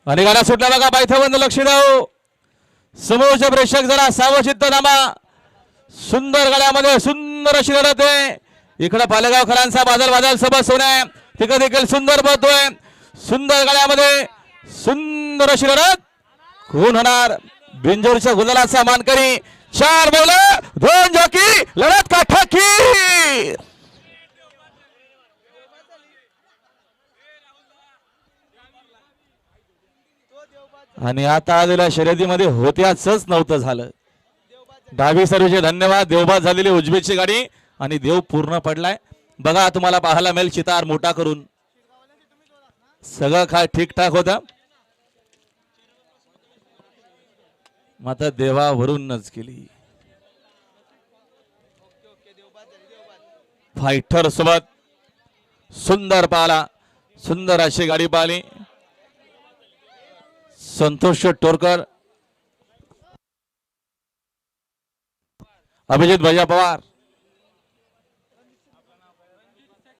आणि गाडा सुटला बघा बायथाबंद लक्ष द्याव समोरचे प्रेक्षक जरा सावचित्त नामा सुंदर गाड्यामध्ये सुंदर अशी लढत आहे इकडे पालेगावकरांचा बादल सभा सोन्या तिकडे देखील सुंदर पळतोय सुंदर गाड्यामध्ये सुंदर अशी लढत कोण होणार बिंजोरच्या गुलालाचा मानकरी 4 बैल 2 जॉकी लढत काठाकी आणि आता आलेल्या शर्यतीमध्ये होत्याचंच नव्हतं झालं डावी सर्वीचे धन्यवाद देवबाद झालेली उजवीची गाडी आणि देव पूर्ण पडलाय बघा तुम्हाला पाहायला मिळेल चितार मोठा करून सगळं काय ठीकठाक होतं मात्र देवावरूनच केली फायटर सोबत सुंदर पाला सुंदर अशी गाडी पाहिली संतोष टोरकर अभिजित भैया पवार